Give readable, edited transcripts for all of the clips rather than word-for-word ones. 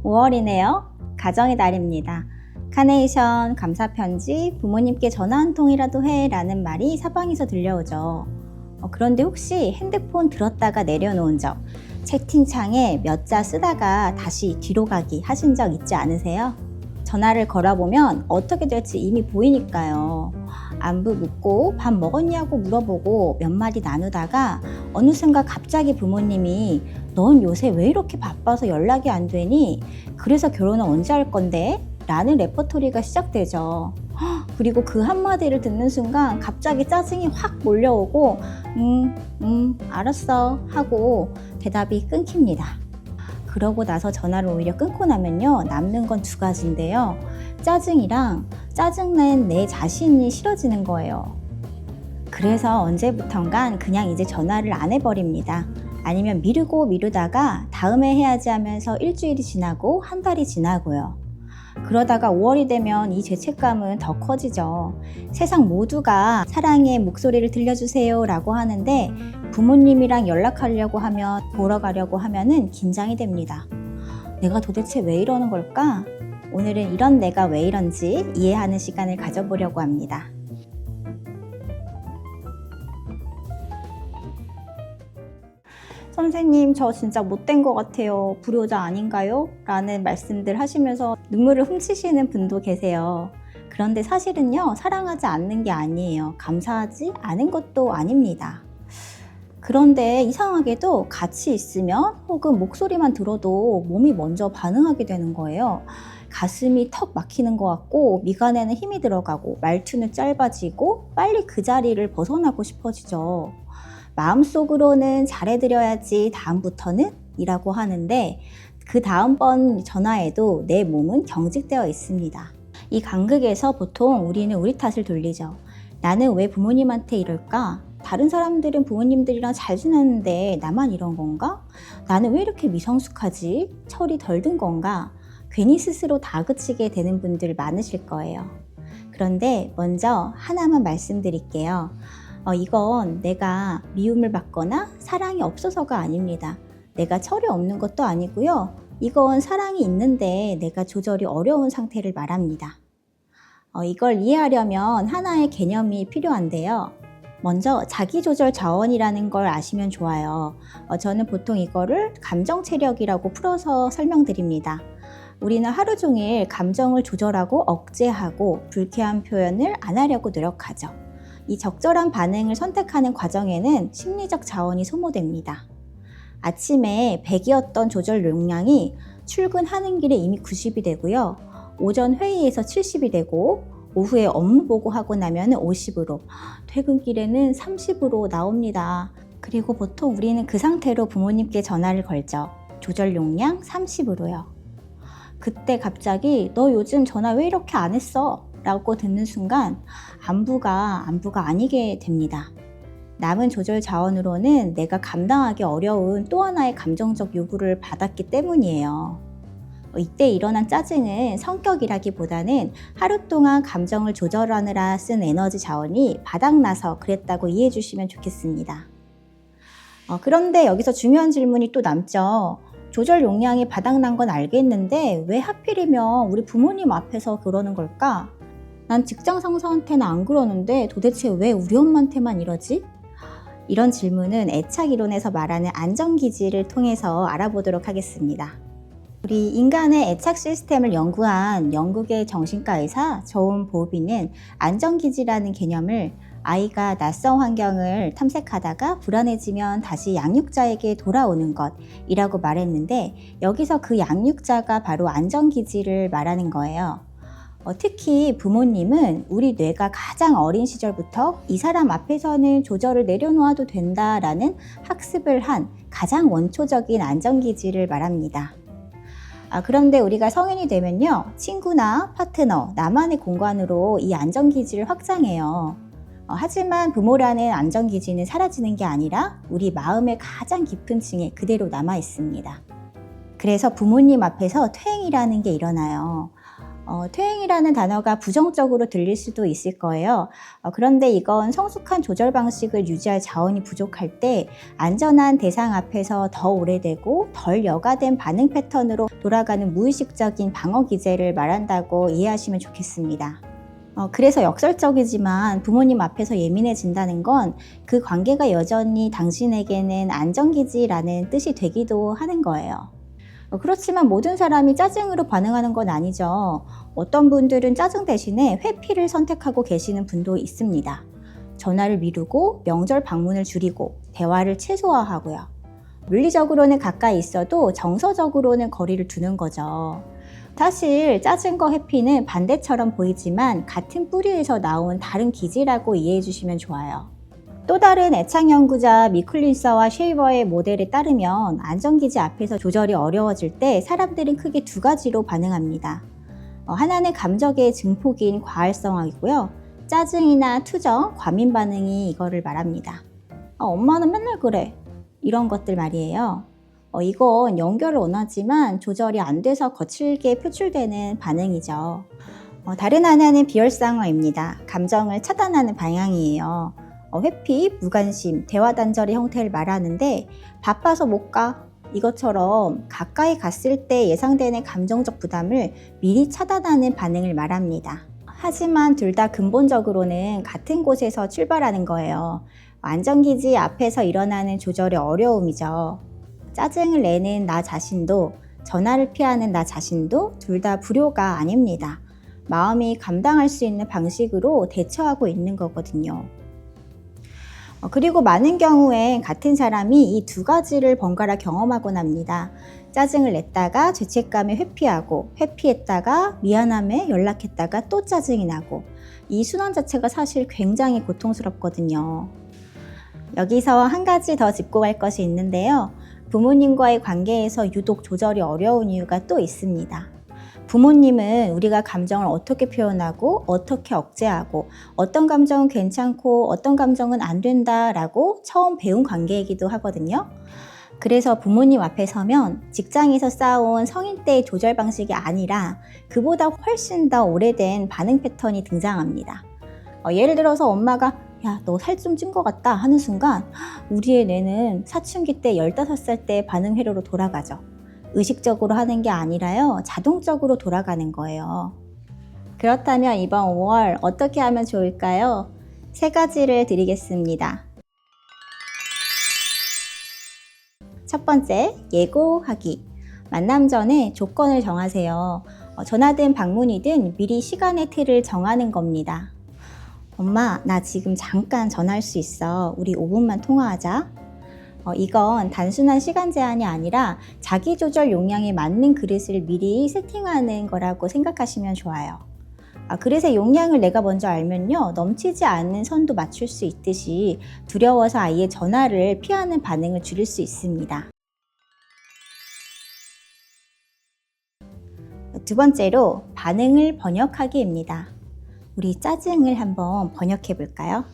5월이네요. 가정의 달입니다. 카네이션, 감사편지, 부모님께 전화 한 통이라도 해 라는 말이 사방에서 들려오죠. 그런데 혹시 핸드폰 들었다가 내려놓은 적, 채팅창에 몇 자 쓰다가 다시 뒤로 가기 하신 적 있지 않으세요? 전화를 걸어보면 어떻게 될지 이미 보이니까요. 안부 묻고 밥 먹었냐고 물어보고 몇 마디 나누다가 어느 순간 갑자기 부모님이 넌 요새 왜 이렇게 바빠서 연락이 안 되니? 그래서 결혼은 언제 할 건데? 라는 레퍼토리가 시작되죠. 그리고 그 한마디를 듣는 순간 갑자기 짜증이 확 몰려오고 알았어 하고 대답이 끊깁니다. 그러고 나서 전화를 오히려 끊고 나면요, 남는 건 두 가지인데요. 짜증이랑 짜증낸 내 자신이 싫어지는 거예요. 그래서 언제부턴간 그냥 이제 전화를 안 해버립니다. 아니면 미루다가 다음에 해야지 하면서 일주일이 지나고 한 달이 지나고요. 그러다가 5월이 되면 이 죄책감은 더 커지죠. 세상 모두가 사랑의 목소리를 들려주세요 라고 하는데 부모님이랑 연락하려고 하면, 보러 가려고 하면은 긴장이 됩니다. 내가 도대체 왜 이러는 걸까? 오늘은 이런 내가 왜 이런지 이해하는 시간을 가져보려고 합니다. 선생님, 저 진짜 못된 것 같아요. 불효자 아닌가요? 라는 말씀들 하시면서 눈물을 훔치시는 분도 계세요. 그런데 사실은요, 사랑하지 않는 게 아니에요. 감사하지 않은 것도 아닙니다. 그런데 이상하게도 같이 있으면 혹은 목소리만 들어도 몸이 먼저 반응하게 되는 거예요. 가슴이 턱 막히는 것 같고 미간에는 힘이 들어가고 말투는 짧아지고 빨리 그 자리를 벗어나고 싶어지죠. 마음속으로는 잘해드려야지 다음부터는 이라고 하는데 그 다음번 전화에도 내 몸은 경직되어 있습니다. 이 간극에서 보통 우리는 우리 탓을 돌리죠. 나는 왜 부모님한테 이럴까? 다른 사람들은 부모님들이랑 잘 지내는데 나만 이런 건가? 나는 왜 이렇게 미성숙하지? 철이 덜 든 건가? 괜히 스스로 다그치게 되는 분들 많으실 거예요. 그런데 먼저 하나만 말씀드릴게요. 이건 내가 미움을 받거나 사랑이 없어서가 아닙니다. 내가 철이 없는 것도 아니고요. 이건 사랑이 있는데 내가 조절이 어려운 상태를 말합니다. 이걸 이해하려면 하나의 개념이 필요한데요. 먼저 자기조절 자원이라는 걸 아시면 좋아요. 저는 보통 이거를 감정 체력이라고 풀어서 설명드립니다. 우리는 하루 종일 감정을 조절하고 억제하고 불쾌한 표현을 안 하려고 노력하죠. 이 적절한 반응을 선택하는 과정에는 심리적 자원이 소모됩니다. 아침에 100이었던 조절 용량이 출근하는 길에 이미 90이 되고요. 오전 회의에서 70이 되고 오후에 업무 보고하고 나면 50으로, 퇴근길에는 30으로 나옵니다. 그리고 보통 우리는 그 상태로 부모님께 전화를 걸죠. 조절 용량 30으로요. 그때 갑자기 너 요즘 전화 왜 이렇게 안 했어? 라고 듣는 순간 안부가 아니게 됩니다. 남은 조절 자원으로는 내가 감당하기 어려운 또 하나의 감정적 요구를 받았기 때문이에요. 이때 일어난 짜증은 성격이라기보다는 하루 동안 감정을 조절하느라 쓴 에너지 자원이 바닥나서 그랬다고 이해해 주시면 좋겠습니다. 그런데 여기서 중요한 질문이 또 남죠. 조절 용량이 바닥난 건 알겠는데 왜 하필이면 우리 부모님 앞에서 그러는 걸까? 난 직장 상사한테는 안 그러는데 도대체 왜 우리 엄마한테만 이러지? 이런 질문은 애착 이론에서 말하는 안전기지를 통해서 알아보도록 하겠습니다. 우리 인간의 애착 시스템을 연구한 영국의 정신과 의사 저온 보비는 안전기지라는 개념을 아이가 낯선 환경을 탐색하다가 불안해지면 다시 양육자에게 돌아오는 것이라고 말했는데 여기서 그 양육자가 바로 안전기지를 말하는 거예요. 특히 부모님은 우리 뇌가 가장 어린 시절부터 이 사람 앞에서는 조절을 내려놓아도 된다라는 학습을 한 가장 원초적인 안전기지를 말합니다. 그런데 우리가 성인이 되면요, 친구나 파트너, 나만의 공간으로 이 안전기지를 확장해요. 하지만 부모라는 안전기지는 사라지는 게 아니라 우리 마음의 가장 깊은 층에 그대로 남아 있습니다. 그래서 부모님 앞에서 퇴행이라는 게 일어나요. 퇴행이라는 단어가 부정적으로 들릴 수도 있을 거예요. 그런데 이건 성숙한 조절 방식을 유지할 자원이 부족할 때 안전한 대상 앞에서 더 오래되고 덜 여과된 반응 패턴으로 돌아가는 무의식적인 방어 기제를 말한다고 이해하시면 좋겠습니다. 그래서 역설적이지만 부모님 앞에서 예민해진다는 건 그 관계가 여전히 당신에게는 안전기지라는 뜻이 되기도 하는 거예요. 그렇지만 모든 사람이 짜증으로 반응하는 건 아니죠. 어떤 분들은 짜증 대신에 회피를 선택하고 계시는 분도 있습니다. 전화를 미루고 명절 방문을 줄이고 대화를 최소화하고요. 물리적으로는 가까이 있어도 정서적으로는 거리를 두는 거죠. 사실 짜증과 회피는 반대처럼 보이지만 같은 뿌리에서 나온 다른 기지라고 이해해 주시면 좋아요. 또 다른 애착 연구자 미클린서와 쉐이버의 모델에 따르면 안전기지 앞에서 조절이 어려워질 때 사람들은 크게 두 가지로 반응합니다. 하나는 감정의 증폭인 과활성화이고요. 짜증이나 투정, 과민 반응이 이거를 말합니다. 엄마는 맨날 그래. 이런 것들 말이에요. 이건 연결을 원하지만 조절이 안 돼서 거칠게 표출되는 반응이죠. 다른 하나는 비열상화입니다. 감정을 차단하는 방향이에요. 회피, 무관심, 대화 단절의 형태를 말하는데 바빠서 못 가. 이것처럼 가까이 갔을 때 예상되는 감정적 부담을 미리 차단하는 반응을 말합니다. 하지만 둘 다 근본적으로는 같은 곳에서 출발하는 거예요. 안전기지 앞에서 일어나는 조절의 어려움이죠. 짜증을 내는 나 자신도 전화를 피하는 나 자신도 둘 다 불효가 아닙니다. 마음이 감당할 수 있는 방식으로 대처하고 있는 거거든요. 그리고 많은 경우에 같은 사람이 이 두 가지를 번갈아 경험하곤 합니다. 짜증을 냈다가 죄책감에 회피하고 회피했다가 미안함에 연락했다가 또 짜증이 나고 이 순환 자체가 사실 굉장히 고통스럽거든요. 여기서 한 가지 더 짚고 갈 것이 있는데요. 부모님과의 관계에서 유독 조절이 어려운 이유가 또 있습니다. 부모님은 우리가 감정을 어떻게 표현하고 어떻게 억제하고 어떤 감정은 괜찮고 어떤 감정은 안 된다라고 처음 배운 관계이기도 하거든요. 그래서 부모님 앞에 서면 직장에서 쌓아온 성인 때의 조절 방식이 아니라 그보다 훨씬 더 오래된 반응 패턴이 등장합니다. 예를 들어서 엄마가 야, 너 살 좀 찐 것 같다 하는 순간 우리의 뇌는 사춘기 때 15살 때 반응 회로로 돌아가죠. 의식적으로 하는 게 아니라요, 자동적으로 돌아가는 거예요. 그렇다면 이번 5월 어떻게 하면 좋을까요? 3가지를 드리겠습니다. 첫 번째, 예고하기. 만남 전에 조건을 정하세요. 전화든 방문이든 미리 시간의 틀을 정하는 겁니다. 엄마, 나 지금 잠깐 전화할 수 있어. 우리 5분만 통화하자. 이건 단순한 시간 제한이 아니라 자기 조절 용량에 맞는 그릇을 미리 세팅하는 거라고 생각하시면 좋아요. 그릇의 용량을 내가 먼저 알면요, 넘치지 않는 선도 맞출 수 있듯이 두려워서 아예 전화를 피하는 반응을 줄일 수 있습니다. 두 번째로 반응을 번역하기입니다. 우리 짜증을 한번 번역해 볼까요?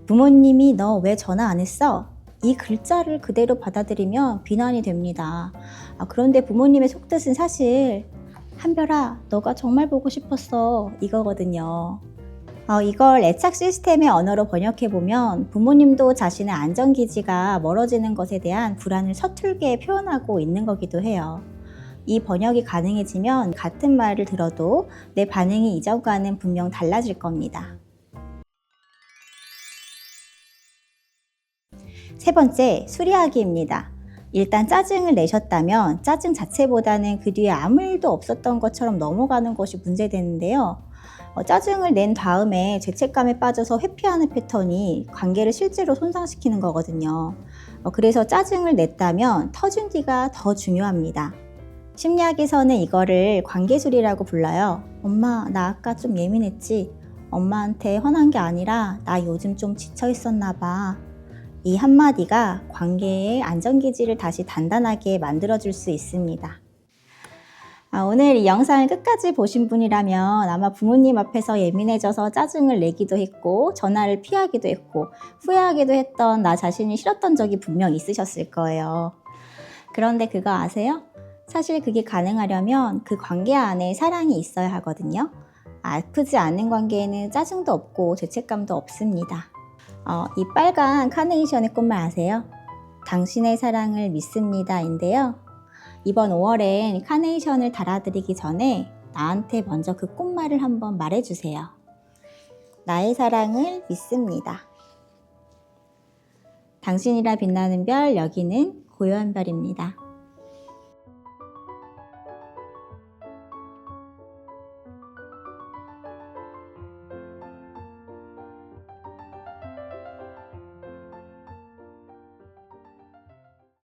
부모님이 너 왜 전화 안 했어? 이 글자를 그대로 받아들이면 비난이 됩니다. 그런데 부모님의 속뜻은 사실 한별아, 너가 정말 보고 싶었어 이거거든요. 이걸 애착 시스템의 언어로 번역해보면 부모님도 자신의 안전기지가 멀어지는 것에 대한 불안을 서툴게 표현하고 있는 거기도 해요. 이 번역이 가능해지면 같은 말을 들어도 내 반응이 이전과는 분명 달라질 겁니다. 세 번째, 수리하기입니다. 일단 짜증을 내셨다면 짜증 자체보다는 그 뒤에 아무 일도 없었던 것처럼 넘어가는 것이 문제되는데요. 짜증을 낸 다음에 죄책감에 빠져서 회피하는 패턴이 관계를 실제로 손상시키는 거거든요. 그래서 짜증을 냈다면 터진 뒤가 더 중요합니다. 심리학에서는 이거를 관계술이라고 불러요. 엄마, 나 아까 좀 예민했지? 엄마한테 화난 게 아니라 나 요즘 좀 지쳐 있었나 봐. 이 한마디가 관계의 안전기지를 다시 단단하게 만들어줄 수 있습니다. 오늘 이 영상을 끝까지 보신 분이라면 아마 부모님 앞에서 예민해져서 짜증을 내기도 했고 전화를 피하기도 했고 후회하기도 했던 나 자신이 싫었던 적이 분명 있으셨을 거예요. 그런데 그거 아세요? 사실 그게 가능하려면 그 관계 안에 사랑이 있어야 하거든요. 아프지 않은 관계에는 짜증도 없고 죄책감도 없습니다. 이 빨간 카네이션의 꽃말 아세요? 당신의 사랑을 믿습니다인데요. 이번 5월엔 카네이션을 달아드리기 전에 나한테 먼저 그 꽃말을 한번 말해주세요. 나의 사랑을 믿습니다. 당신이라 빛나는 별, 여기는 고요한 별입니다.